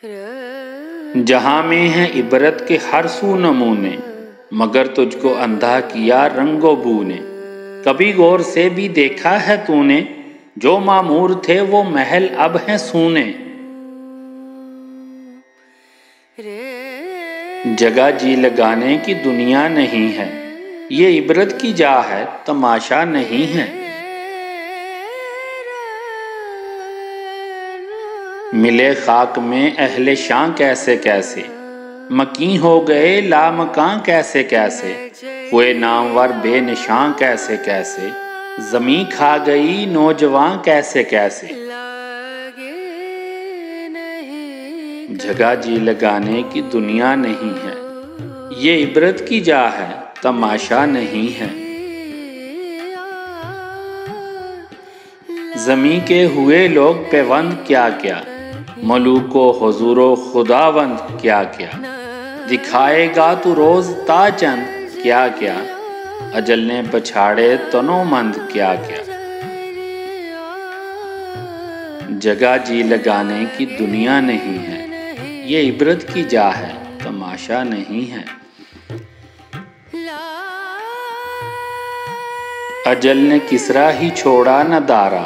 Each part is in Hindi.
जहाँ में है इबरत के हर सू नमूने, मगर तुझको अंधा किया रंगो बू ने। कभी गौर से भी देखा है तूने, जो मामूर थे वो महल अब हैं सूने। जगह जी लगाने की दुनिया नहीं है, ये इबरत की जा है, तमाशा नहीं है। मिले खाक में अहले शां कैसे कैसे, मकी हो गए लामकां कैसे कैसे। हुए नामवर बेनिशां कैसे कैसे, ज़मीं खा गई नौजवान कैसे कैसे। जगह जी लगाने की दुनिया नहीं है, ये इबरत की जा है, तमाशा नहीं है। ज़मीं के हुए लोग पेवंद क्या क्या, मलूको हुजूरो खुदावंद क्या क्या। दिखाएगा तू रोज़ ताचंद क्या क्या, अजल ने पछाड़े तनोमंद क्या क्या। जगह जी लगाने की दुनिया नहीं है, ये इबरत की जा है, तमाशा नहीं है। अजल ने किसरा ही छोड़ा न दारा,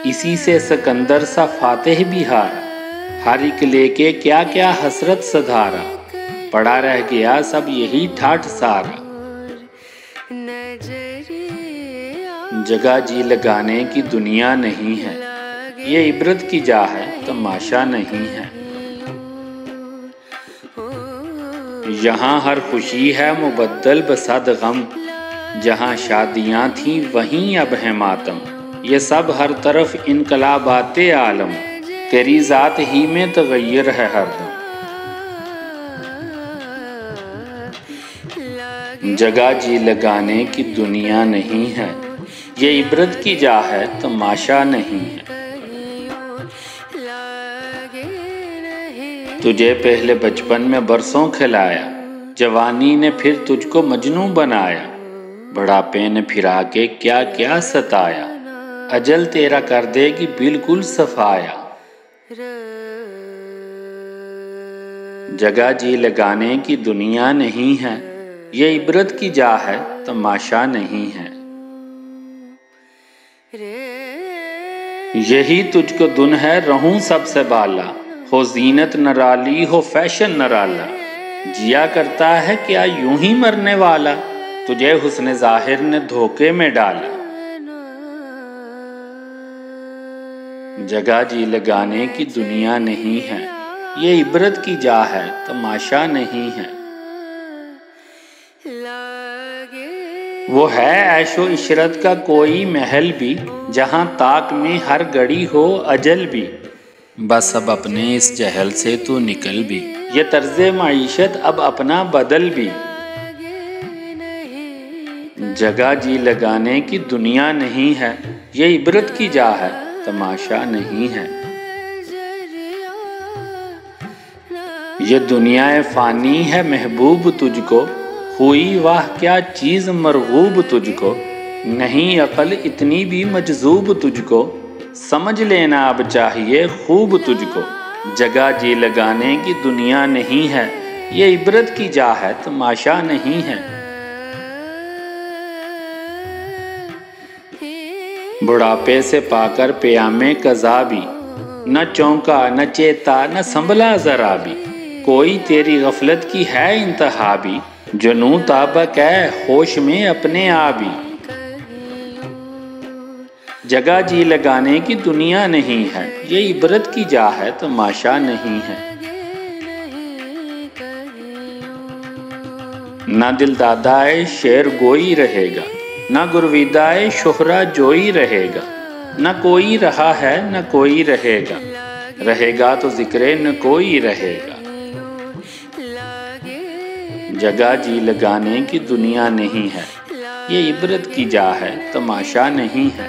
इसी से सिकंदर सा फातेह भी हारा। हर एक लेके क्या क्या हसरत सधारा, पड़ा रह गया सब यही ठाठ सारा। जगह जी लगाने की दुनिया नहीं है, ये इबरत की जा है, तमाशा नहीं है। यहाँ हर खुशी है मुबद्दल बसद गम, जहाँ शादियाँ थीं वहीं अब है मातम। ये सब हर तरफ इनकलाबाते आलम, तेरी ज़ात ही में तगय्युर है हरदम। जगह जी लगाने की दुनिया नहीं है, ये इबरत की जा है, तमाशा नहीं है। तुझे पहले बचपन में बरसों खिलाया, जवानी ने फिर तुझको मजनू बनाया। बुढ़ापे ने फिरा के क्या क्या सताया, अजल तेरा कर देगी बिल्कुल सफाया। जगह जी लगाने की दुनिया नहीं है, ये इबरत की जा है, तमाशा नहीं है। यही तुझको दुन है रहूं सबसे बाला, हो जीनत नराली हो फैशन नराला। जिया करता है क्या यूं ही मरने वाला, तुझे हुस्न जाहिर ने धोखे में डाला। जगह जी लगाने की दुनिया नहीं है, ये इबरत की जा है, तमाशा नहीं है। वो है ऐशो इशरत का कोई महल भी, जहाँ ताक में हर घड़ी हो अजल भी। बस अब अपने इस जहल से तू निकल भी, ये तर्ज़े माईशत अब अपना बदल भी। जगह जी लगाने की दुनिया नहीं है, ये इबरत की जा है, तमाशा नहीं है। ये दुनिया फ़ानी है महबूब तुझको, हुई वाह क्या चीज़ मरगूब तुझको। नहीं अकल इतनी भी मजजूब तुझको, समझ लेना अब चाहिए खूब तुझको। जगह जी लगाने की दुनिया नहीं है, ये इबरत की जा है, तमाशा नहीं है। बुढ़ापे से पाकर प्यामे कज़ा भी, न चौंका न चेता न संभला जरा भी। कोई तेरी गफलत की है इंतहा भी, जनू ताबक है होश में अपने आबी। जगह जी लगाने की दुनिया नहीं है, ये इबरत की जा है, तमाशा नहीं है। ना दिल दादाए शेर गोई रहेगा, ना गुरविदाए शोहरा जोई रहेगा। न कोई रहा है न कोई रहेगा, रहेगा तो जिक्रे न कोई रहेगा। जगह जी लगाने की दुनिया नहीं है, ये इबरत की जा है, तमाशा नहीं है।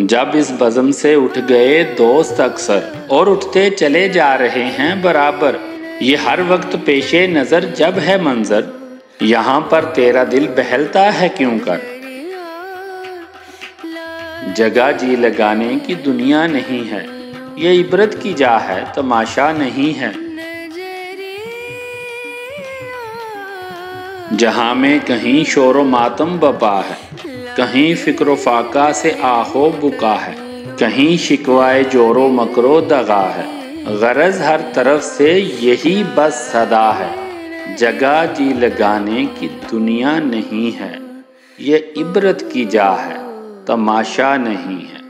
जब इस बज़म से उठ गए दोस्त अक्सर, और उठते चले जा रहे हैं बराबर। ये हर वक्त पेशे नज़र जब है मंजर, यहाँ पर तेरा दिल बहलता है क्यों कर। जगह जी लगाने की दुनिया नहीं है, ये इबरत की जा है, तमाशा नहीं है। जहाँ में कहीं शोरो मातम बपा है, कहीं फिक्रो फाका से आहो बुका है, कहीं शिकवाए जोरो मकरो दगा है, गरज हर तरफ से यही बस सदा है। जगह जी लगाने की दुनिया नहीं है, ये इबरत की जा है, तमाशा नहीं है।